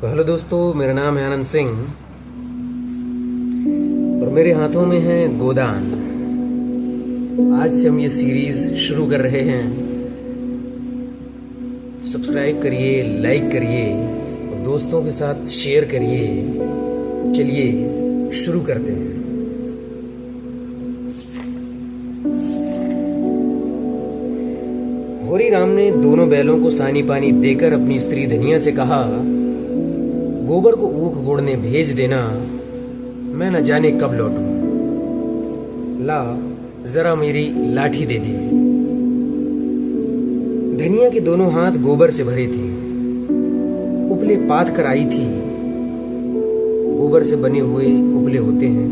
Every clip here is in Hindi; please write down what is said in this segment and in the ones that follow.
तो हेलो दोस्तों, मेरा नाम है आनंद सिंह और मेरे हाथों में है गोदान। आज से हम ये सीरीज शुरू कर रहे हैं। सब्सक्राइब करिए, लाइक करिए और दोस्तों के साथ शेयर करिए। चलिए शुरू करते हैं। होरी राम ने दोनों बैलों को सानी पानी देकर अपनी स्त्री धनिया से कहा, गोबर को ऊख गोड़ने भेज देना, मैं न जाने कब लौटूं। ला जरा मेरी लाठी दे दे। धनिया के दोनों हाथ गोबर से भरे थे। उपले पाथ कर आई थी। गोबर से बने हुए उपले होते हैं।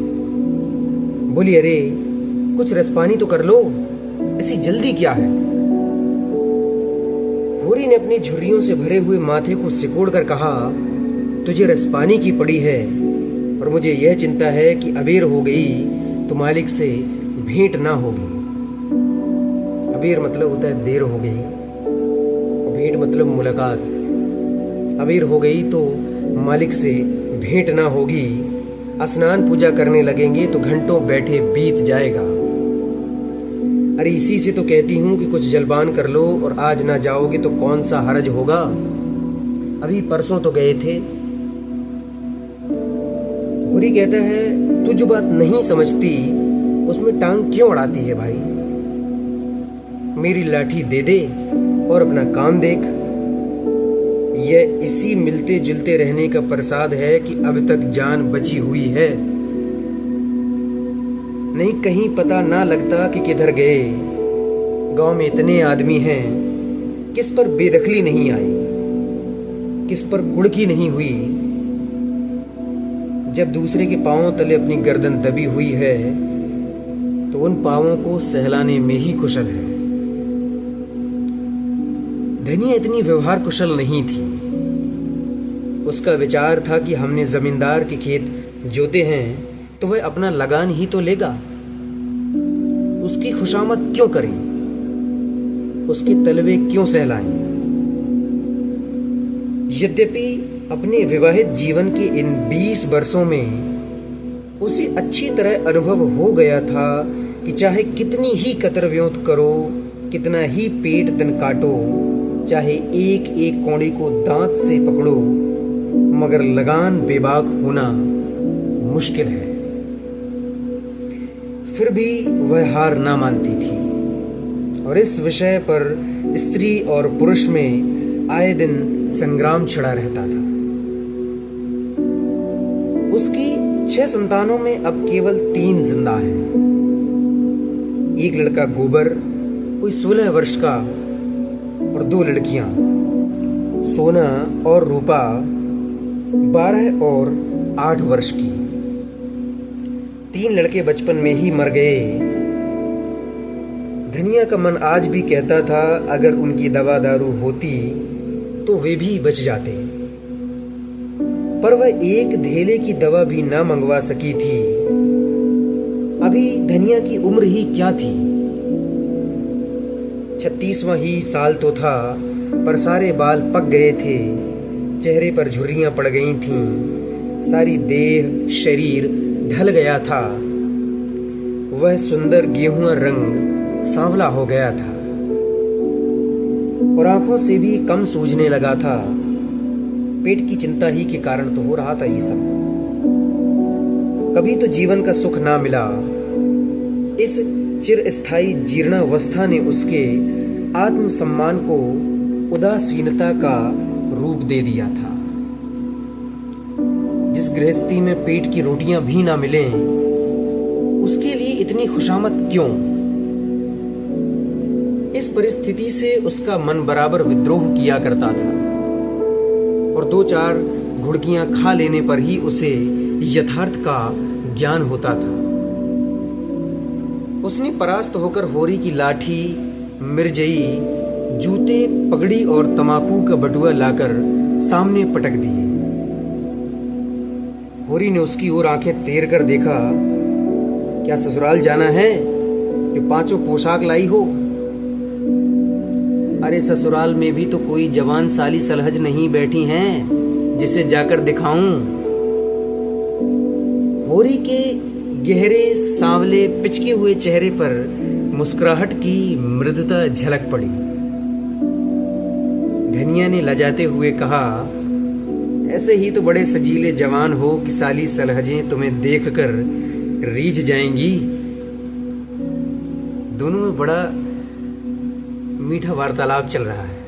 बोली, अरे कुछ रसपानी तो कर लो, ऐसी जल्दी क्या है। होरी ने अपनी झुर्रियों से भरे हुए माथे को सिकोड़ कर कहा, तुझे रसपानी की पड़ी है और मुझे यह चिंता है कि अबेर हो गई तो मालिक से भेंट ना होगी। अबेर मतलब होता है देर हो गई, भेंट मतलब मुलाकात। अबेर हो गई तो मालिक से भेंट ना होगी। स्नान पूजा करने लगेंगे तो घंटों बैठे बीत जाएगा। अरे इसी से तो कहती हूँ कि कुछ जलपान कर लो और आज ना जाओगे तो कौन सा हरज होगा। अभी परसों तो गए थे। होरी कहता है, तू जो बात नहीं समझती उसमें टांग क्यों अड़ाती है भाई। मेरी लाठी दे दे और अपना काम देख। यह इसी मिलते जुलते रहने का प्रसाद है कि अब तक जान बची हुई है। नहीं कहीं पता ना लगता कि किधर गए। गांव में इतने आदमी हैं, किस पर बेदखली नहीं आई, किस पर गुड़की नहीं हुई। जब दूसरे के पांवों तले अपनी गर्दन दबी हुई है तो उन पांवों को सहलाने में ही कुशल है। धनिया इतनी व्यवहार कुशल नहीं थी। उसका विचार था कि हमने जमींदार के खेत जोते हैं तो वह अपना लगान ही तो लेगा। उसकी खुशामद क्यों करें, उसके तलवे क्यों सहलाएं। यद्यपि अपने विवाहित जीवन के इन 20 वर्षों में उसे अच्छी तरह अनुभव हो गया था कि चाहे कितनी ही कतरव्योत करो, कितना ही पेट तन काटो, चाहे एक एक कौड़ी को दांत से पकड़ो, मगर लगान बेबाक होना मुश्किल है। फिर भी वह हार ना मानती थी और इस विषय पर स्त्री और पुरुष में आए दिन संग्राम छिड़ा रहता था। उसकी 6 संतानों में अब केवल 3 जिंदा हैं। एक लड़का गोबर, कोई 16 वर्ष का, और 2 लड़कियां, सोना और रूपा, 12 और 8 वर्ष की। 3 लड़के बचपन में ही मर गए। धनिया का मन आज भी कहता था अगर उनकी दवा दारू होती तो वे भी बच जाते, पर वह एक धेले की दवा भी ना मंगवा सकी थी। अभी धनिया की उम्र ही क्या थी, 36वां ही साल तो था, पर सारे बाल पक गए थे, चेहरे पर झुर्रियां पड़ गई थीं, सारी देह शरीर ढल गया था। वह सुंदर गेहुआ रंग सांवला हो गया था और आंखों से भी कम सूझने लगा था। पेट की चिंता ही के कारण तो हो रहा था ये सब। कभी तो जीवन का सुख ना मिला। इस चिरस्थायी जीर्णावस्था ने उसके आत्मसम्मान को उदासीनता का रूप दे दिया था। जिस गृहस्थी में पेट की रोटियां भी ना मिलें, उसके लिए इतनी खुशामद क्यों। इस परिस्थिति से उसका मन बराबर विद्रोह किया करता था और 2-4 घुड़कियां खा लेने पर ही उसे यथार्थ का ज्ञान होता था। उसने परास्त होकर होरी की लाठी, मिर्जई, जूते, पगड़ी और तमाकू का बटुआ लाकर सामने पटक दिए। होरी ने उसकी ओर आंखें तेर कर देखा, क्या ससुराल जाना है जो 5 पोशाक लाई हो। अरे ससुराल में भी तो कोई जवान साली सलहज नहीं बैठी हैं जिसे जाकर दिखाऊं। होरी के गहरे सांवले पिचके हुए चेहरे पर मुस्कुराहट की मृदुता झलक पड़ी। धनिया ने लजाते हुए कहा, ऐसे ही तो बड़े सजीले जवान हो कि साली सलहजें तुम्हें देखकर रीझ जाएंगी। दोनों में बड़ा मीठा वार्तालाप चल रहा है।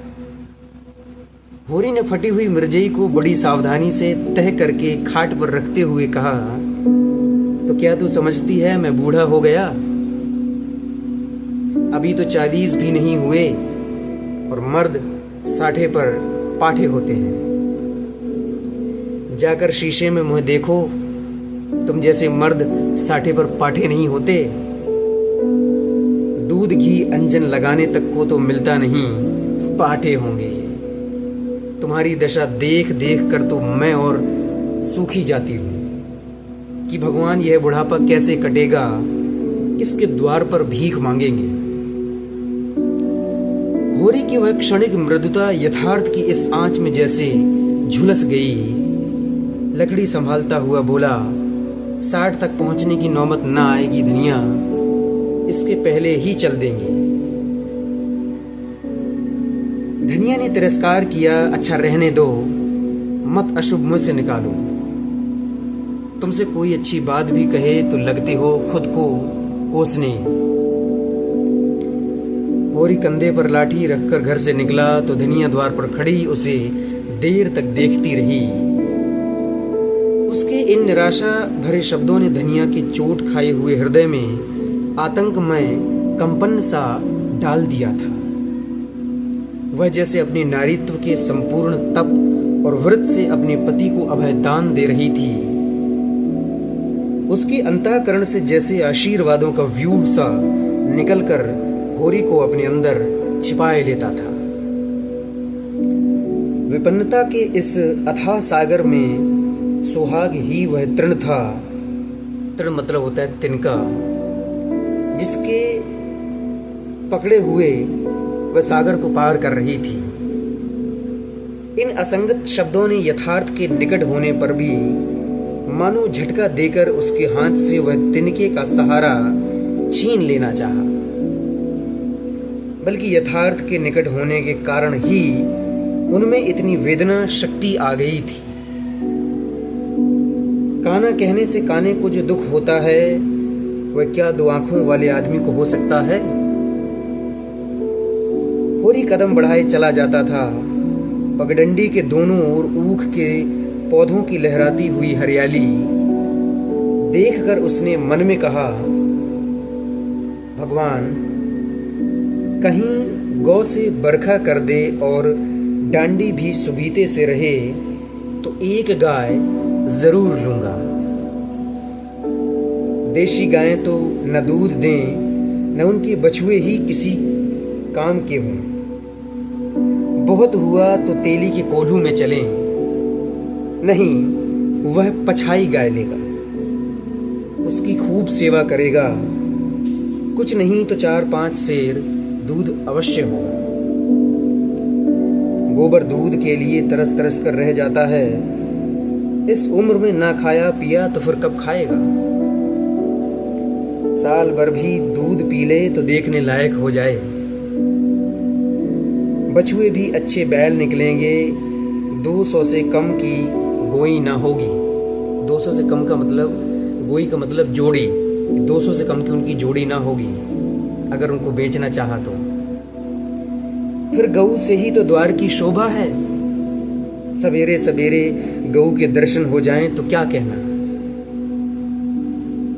होरी ने फटी हुई मिर्जई को बड़ी सावधानी से तह करके खाट पर रखते हुए कहा, तो क्या तू समझती है मैं बूढ़ा हो गया? अभी तो 40 भी नहीं हुए और मर्द 60 पर पाठे होते हैं। जाकर शीशे में मुंह देखो, तुम जैसे मर्द 60 पर पाठे नहीं होते। दूध घी अंजन लगाने तक को तो मिलता नहीं, पाठे होंगे। तुम्हारी दशा देख देख कर तो मैं और सूखी जाती हूं कि भगवान यह बुढ़ापा कैसे कटेगा, किसके द्वार पर भीख मांगेंगे। होरी की वह क्षणिक मृदुता यथार्थ की इस आंच में जैसे झुलस गई। लकड़ी संभालता हुआ बोला, 60 तक पहुंचने की नौबत ना आएगी धनिया, इसके पहले ही चल देंगे। धनिया ने तिरस्कार किया, अच्छा रहने दो, मत अशुभ मुंह से निकालो। तुमसे कोई अच्छी बात भी कहे तो लगते हो खुद को कोसने। होरी कंधे पर लाठी रखकर घर से निकला तो धनिया द्वार पर खड़ी उसे देर तक देखती रही। उसके इन निराशा भरे शब्दों ने धनिया के चोट खाए हुए हृदय में आतंकमय कंपन सा डाल दिया था। वह जैसे अपने नारीत्व के संपूर्ण तप और व्रत से अपने पति को अभयदान दे रही थी। उसके अंतःकरण से जैसे आशीर्वादों का व्यूह सा निकलकर होरी को अपने अंदर छिपाए लेता था। विपन्नता के इस अथाह सागर में सुहाग ही वह तृण था। तृण मतलब होता है तिनका, जिसके पकड़े हुए वह सागर को पार कर रही थी। इन असंगत शब्दों ने यथार्थ के निकट होने पर भी मानो झटका देकर उसके हाथ से वह तिनके का सहारा छीन लेना चाहा। बल्कि यथार्थ के निकट होने के कारण ही उनमें इतनी वेदना शक्ति आ गई थी। काना कहने से काने को जो दुख होता है वह क्या दो आंखों वाले आदमी को हो सकता है। होरी कदम बढ़ाए चला जाता था। पगडंडी के दोनों ओर ऊख के पौधों की लहराती हुई हरियाली देखकर उसने मन में कहा, भगवान कहीं गौ से बरखा कर दे और डांडी भी सुबीते से रहे तो एक गाय जरूर लूंगा। देशी गायें तो न दूध दें न उनके बछुए ही किसी काम के हों। बहुत हुआ तो तेली के कोल्हू में चलें, नहीं वह पछाई गाय लेगा, उसकी खूब सेवा करेगा। कुछ नहीं तो 4-5 सेर दूध अवश्य होगा। गोबर दूध के लिए तरस तरस कर रह जाता है। इस उम्र में ना खाया पिया तो फिर कब खाएगा। साल भर भी दूध पी ले तो देखने लायक हो जाए। बछुए भी अच्छे बैल निकलेंगे। 200 से कम की गोई ना होगी। 200 से कम का मतलब गोई का मतलब जोड़ी। 200 से कम की उनकी जोड़ी ना होगी अगर उनको बेचना चाहा तो। फिर गऊ से ही तो द्वार की शोभा है। सवेरे सवेरे गऊ के दर्शन हो जाएं तो क्या कहना।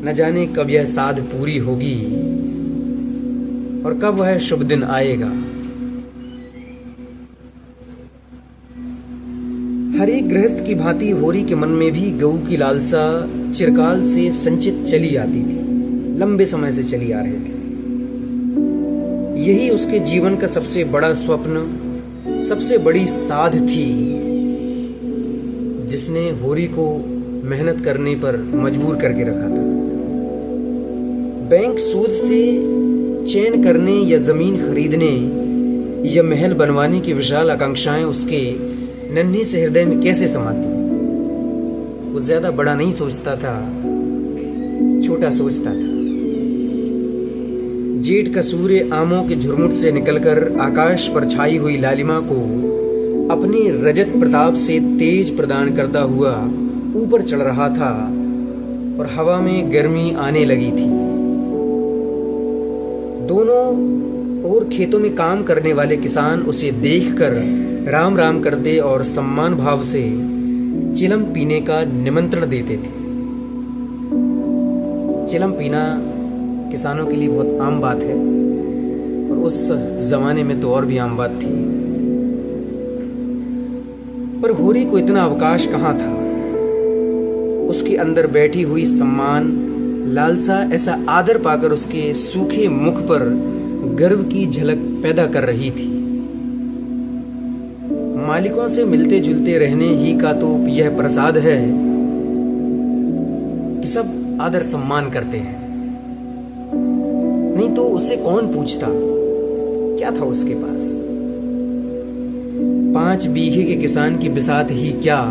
न जाने कब यह साध पूरी होगी और कब वह शुभ दिन आएगा। हर एक गृहस्थ की भांति होरी के मन में भी गऊ की लालसा चिरकाल से संचित चली आती थी, लंबे समय से चली आ रही थी। यही उसके जीवन का सबसे बड़ा स्वप्न, सबसे बड़ी साध थी जिसने होरी को मेहनत करने पर मजबूर करके रखा था। बैंक सूद से चैन करने या जमीन खरीदने या महल बनवाने की विशाल आकांक्षाएं उसके नन्हे से हृदय में कैसे समाती। वो ज्यादा बड़ा नहीं सोचता था, छोटा सोचता था। जेठ का सूर्य आमों के झुरमुट से निकलकर आकाश पर छाई हुई लालिमा को अपने रजत प्रताप से तेज प्रदान करता हुआ ऊपर चढ़ रहा था और हवा में गर्मी आने लगी थी। दोनों और खेतों में काम करने वाले किसान उसे देखकर राम राम करते और सम्मान भाव से चिलम पीने का निमंत्रण देते थे। चिलम पीना किसानों के लिए बहुत आम बात है और उस जमाने में तो और भी आम बात थी। पर होरी को इतना अवकाश कहाँ था। उसके अंदर बैठी हुई सम्मान लालसा ऐसा आदर पाकर उसके सूखे मुख पर गर्व की झलक पैदा कर रही थी। मालिकों से मिलते जुलते रहने ही का तो यह प्रसाद है कि सब आदर सम्मान करते हैं। नहीं तो उसे कौन पूछता, क्या था उसके पास। 5 बीघे के किसान की बिसात ही क्या,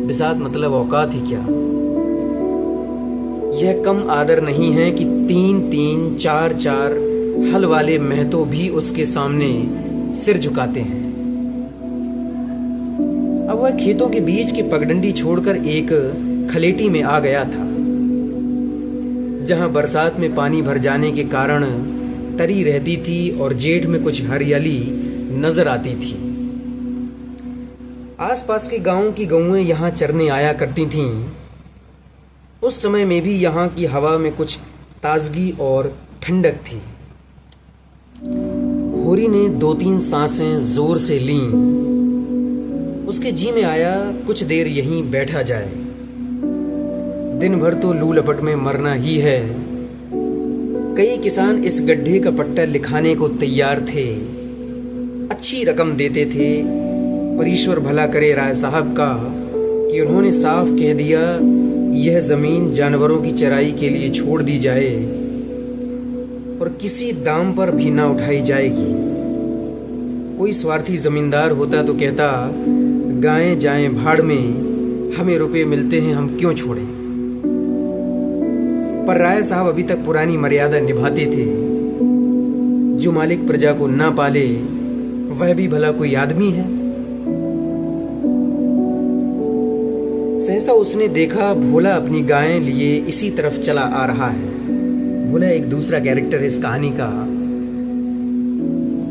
बिसात मतलब औकात ही क्या। यह कम आदर नहीं है कि 3-3, 4-4 हल वाले महतो भी उसके सामने सिर झुकाते हैं। अब वह खेतों के बीच की पगडंडी छोड़कर एक खलेटी में आ गया था, जहां बरसात में पानी भर जाने के कारण तरी रहती थी और जेठ में कुछ हरियाली नजर आती थी। आसपास के गांवों की गौएं यहां चरने आया करती थीं। उस समय में भी यहां की हवा में कुछ ताजगी और ठंडक थी। होरी ने 2-3 सांसें जोर से लीं। उसके जी में आया कुछ देर यहीं बैठा जाए। दिन भर तो लू लपट में मरना ही है। कई किसान इस गड्ढे का पट्टा लिखाने को तैयार थे, अच्छी रकम देते थे। पर ईश्वर भला करे राय साहब का कि उन्होंने साफ कह दिया यह जमीन जानवरों की चराई के लिए छोड़ दी जाए और किसी दाम पर भी ना उठाई जाएगी। कोई स्वार्थी जमींदार होता तो कहता गायें जाएं भाड़ में, हमें रुपए मिलते हैं हम क्यों छोड़ें। पर राय साहब अभी तक पुरानी मर्यादा निभाते थे। जो मालिक प्रजा को ना पाले वह भी भला कोई आदमी है। सहसा उसने देखा भोला अपनी गायें लिए इसी तरफ चला आ रहा है। भोला एक दूसरा कैरेक्टर है इस कहानी का।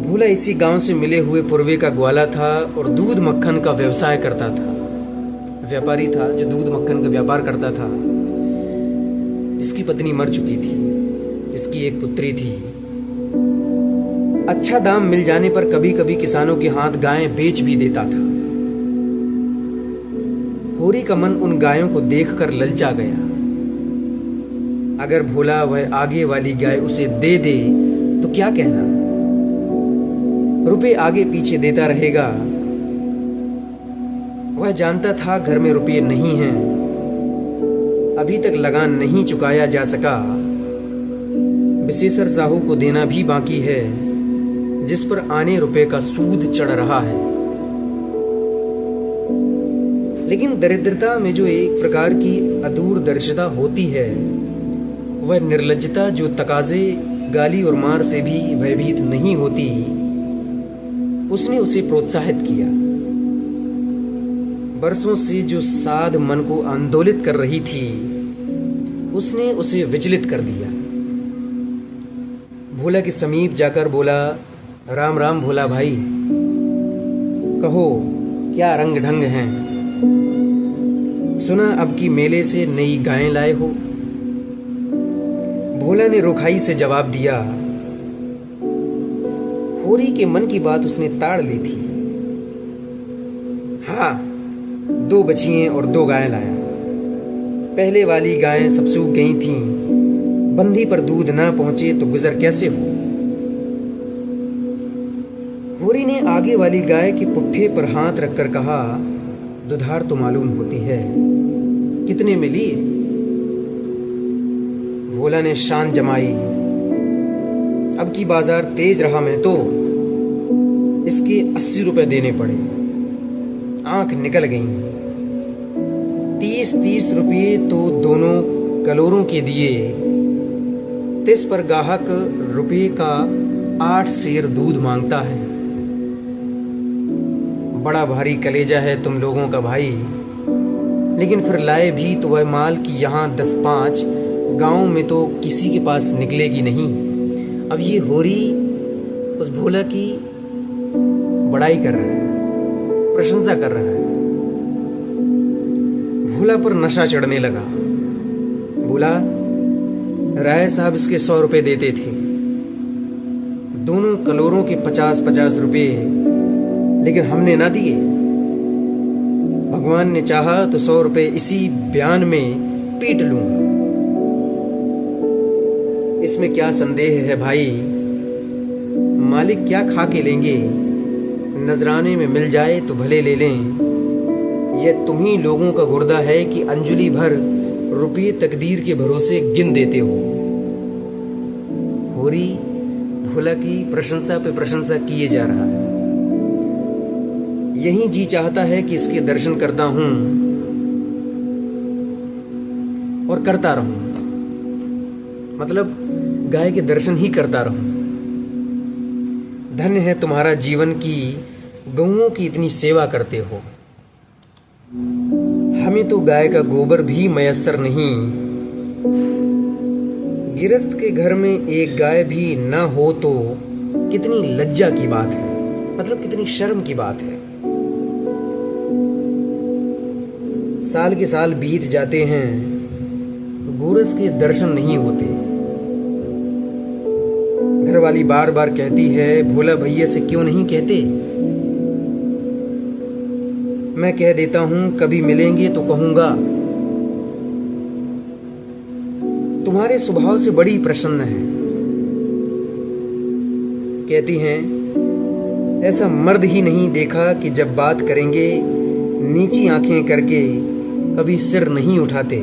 भोला इसी गांव से मिले हुए पूर्वे का ग्वाला था और दूध मक्खन का व्यवसाय करता था। व्यापारी था जो दूध मक्खन का व्यापार करता था। इसकी पत्नी मर चुकी थी, इसकी एक पुत्री थी। अच्छा दाम मिल जाने पर कभी कभी किसानों के हाथ गायें बेच भी देता था। होरी का मन उन गायों को देखकर ललचा गया। अगर भोला वह आगे वाली गाय उसे दे दे तो क्या कहना, रुपए आगे पीछे देता रहेगा। वह जानता था घर में रुपये नहीं हैं, अभी तक लगान नहीं चुकाया जा सका। विशेषर साहू को देना भी बाकी है, जिस पर आने रुपए का सूद चढ़ रहा है। लेकिन दरिद्रता में जो एक प्रकार की अदूरदर्शिता होती है, वह निर्लज्जता जो तकाजे गाली और मार से भी भयभीत नहीं होती, उसने उसे प्रोत्साहित किया। बरसों से जो साध मन को आंदोलित कर रही थी, उसने उसे विचलित कर दिया। भोला के समीप जाकर बोला, राम राम भोला भाई, कहो क्या रंग ढंग हैं। सुना अब की मेले से नई गायें लाए हो। भोला ने रुखाई से जवाब दिया। होरी के मन की बात उसने ताड़ ली थी। हाँ, 2 बछियां और 2 गायें लाया। पहले वाली गायें सब सूख गई थीं। बंधी पर दूध ना पहुंचे तो गुजर कैसे हो। होरी ने आगे वाली गाय के पुट्ठे पर हाथ रखकर कहा, दुधार तो मालूम होती है, कितने मिली। भोला ने शान जमाई। अब की बाजार तेज रहा मैं तो इसके 80 रुपए देने पड़े। आंख निकल गई। 30-30 रुपये तो दोनों कलोरों के दिए। तिस पर गाहक रुपये का 8 सेर दूध मांगता है। बड़ा भारी कलेजा है तुम लोगों का भाई, लेकिन फिर लाए भी तो वह माल कि यहाँ 10-5 गाँव में तो किसी के पास निकलेगी नहीं। अब ये होरी उस भोला की बड़ाई कर रहा है, प्रशंसा कर रहा है। भोला पर नशा चढ़ने लगा। बोला, राय साहब इसके 100 रुपए देते थे, दोनों कलोरों के 50-50 रुपए, लेकिन हमने ना दिए। भगवान ने चाहा तो 100 रुपए इसी बयान में पीट लूंगा। इसमें क्या संदेह है भाई, मालिक क्या खा के लेंगे, नजराने में मिल जाए तो भले ले लें। यह तुम्ही लोगों का गुर्दा है कि अंजुली भर रुपये तकदीर के भरोसे गिन देते हो। होरी भोला की प्रशंसा पे प्रशंसा किए जा रहा है। यही जी चाहता है कि इसके दर्शन करता हूं और करता रहूं, मतलब गाय के दर्शन ही करता रहूं। धन्य है तुम्हारा जीवन की गौओं की इतनी सेवा करते हो। हमें तो गाय का गोबर भी मयस्सर नहीं। गिरस्त के घर में एक गाय भी ना हो तो कितनी लज्जा की बात है, मतलब कितनी शर्म की बात है। साल के साल बीत जाते हैं, गोरस के दर्शन नहीं होते। घरवाली बार बार कहती है, भोला भैया से क्यों नहीं कहते। मैं कह देता हूं, कभी मिलेंगे तो कहूंगा। तुम्हारे स्वभाव से बड़ी प्रसन्न है। कहती हैं, ऐसा मर्द ही नहीं देखा कि जब बात करेंगे नीची आंखें करके कभी सिर नहीं उठाते।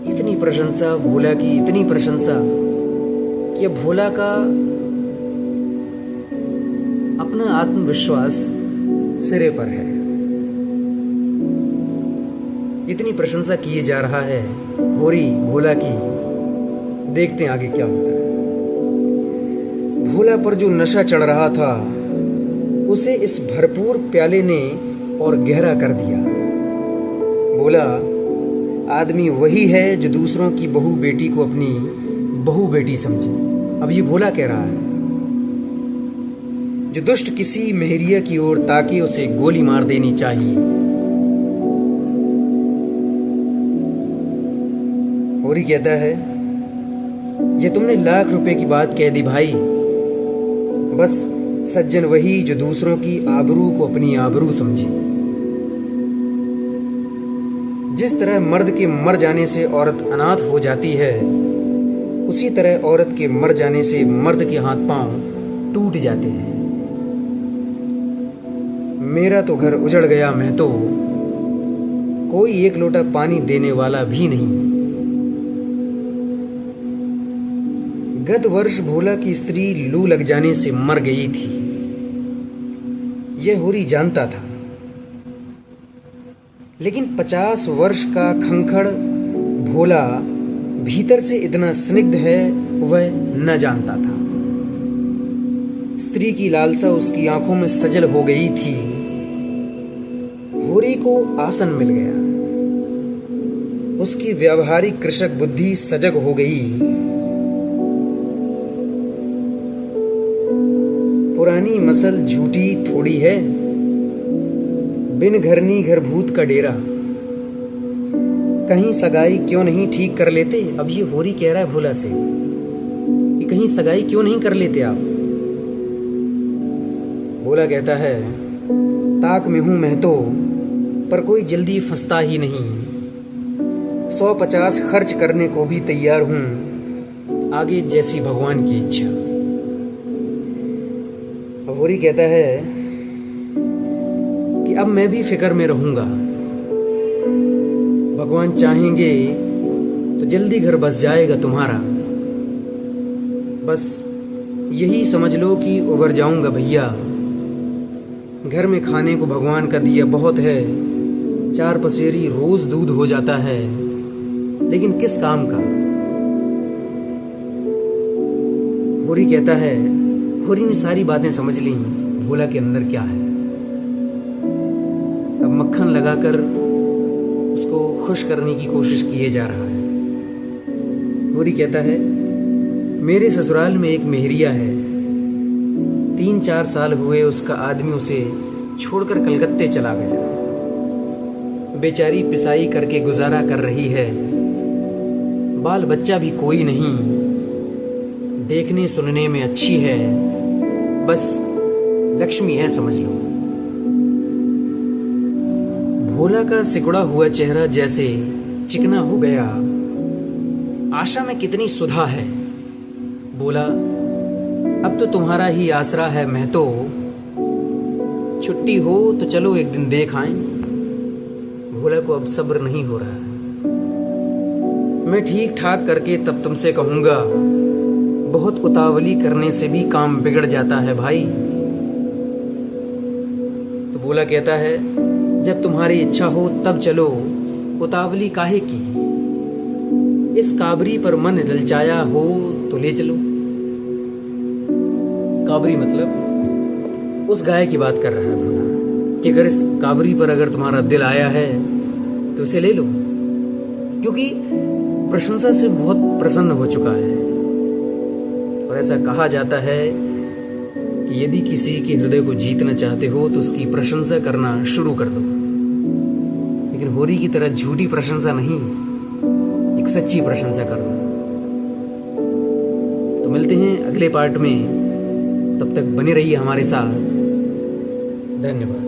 इतनी प्रशंसा भोला की, इतनी प्रशंसा कि अब भोला का अपना आत्मविश्वास सिरे पर है। इतनी प्रशंसा किए जा रहा है होरी भोला की। देखते हैं आगे क्या होता है। भोला पर जो नशा चढ़ रहा था उसे इस भरपूर प्याले ने और गहरा कर दिया। बोला, आदमी वही है जो दूसरों की बहू बेटी को अपनी बहू बेटी समझे। अब ये भोला कह रहा है, जो दुष्ट किसी मेहरिया की ओर ताके उसे गोली मार देनी चाहिए। होरी कहता है, ये तुमने लाख रुपए की बात कह दी भाई। बस सज्जन वही जो दूसरों की आबरू को अपनी आबरू समझे। जिस तरह मर्द के मर जाने से औरत अनाथ हो जाती है, उसी तरह औरत के मर जाने से मर्द के हाथ पांव टूट जाते हैं। मेरा तो घर उजड़ गया, मैं तो कोई एक लोटा पानी देने वाला भी नहीं। गत वर्ष भोला की स्त्री लू लग जाने से मर गई थी। यह होरी जानता था, लेकिन 50 वर्ष का खंखड़ भोला भीतर से इतना स्निग्ध है वह न जानता था। स्त्री की लालसा उसकी आंखों में सजल हो गई थी। होरी को आसन मिल गया। उसकी व्यावहारिक कृषक बुद्धि सजग हो गई। पुरानी मसल झूठी थोड़ी है, बिन घरनी घर भूत का डेरा। कहीं सगाई क्यों नहीं ठीक कर लेते। अब ये होरी कह रहा है भोला से कि कहीं सगाई क्यों नहीं कर लेते आप। भोला कहता है, ताक में हूं मैं तो, पर कोई जल्दी फंसता ही नहीं। 150 खर्च करने को भी तैयार हूं, आगे जैसी भगवान की इच्छा। होरी कहता है कि अब मैं भी फिक्र में रहूंगा। भगवान चाहेंगे तो जल्दी घर बस जाएगा तुम्हारा। बस यही समझ लो कि उबर जाऊंगा भैया। घर में खाने को भगवान का दिया बहुत है, 4 पसेरी रोज दूध हो जाता है, लेकिन किस काम का। होरी कहता है, होरी ने सारी बातें समझ ली, भोला के अंदर क्या है। अब मक्खन लगाकर उसको खुश करने की कोशिश किए जा रहा है। होरी कहता है, मेरे ससुराल में एक मेहरिया है, 3-4 साल हुए उसका आदमी उसे छोड़कर कलकत्ते चला गया। बेचारी पिसाई करके गुजारा कर रही है, बाल बच्चा भी कोई नहीं, देखने सुनने में अच्छी है, बस लक्ष्मी है समझ लो। भोला का सिकुड़ा हुआ चेहरा जैसे चिकना हो गया। आशा में कितनी सुधा है। बोला, अब तो तुम्हारा ही आसरा है महतो, छुट्टी हो तो चलो एक दिन देख आएं। भोला को अब सब्र नहीं हो रहा है। मैं ठीक ठाक करके तब तुमसे कहूंगा, बहुत उतावली करने से भी काम बिगड़ जाता है भाई। तो भोला कहता है, जब तुम्हारी इच्छा हो तब चलो, उतावली काहे की। इस काबरी पर मन ललचाया हो तो ले चलो। काबरी मतलब उस गाय की बात कर रहा है भोला, कि अगर इस काबरी पर अगर तुम्हारा दिल आया है तो इसे ले लो, क्योंकि प्रशंसा से बहुत प्रसन्न हो चुका है। और ऐसा कहा जाता है कि यदि किसी के हृदय को जीतना चाहते हो तो उसकी प्रशंसा करना शुरू कर दो, लेकिन होरी की तरह झूठी प्रशंसा नहीं, एक सच्ची प्रशंसा करना। तो मिलते हैं अगले पार्ट में, तब तक बने रहिए हमारे साथ। धन्यवाद।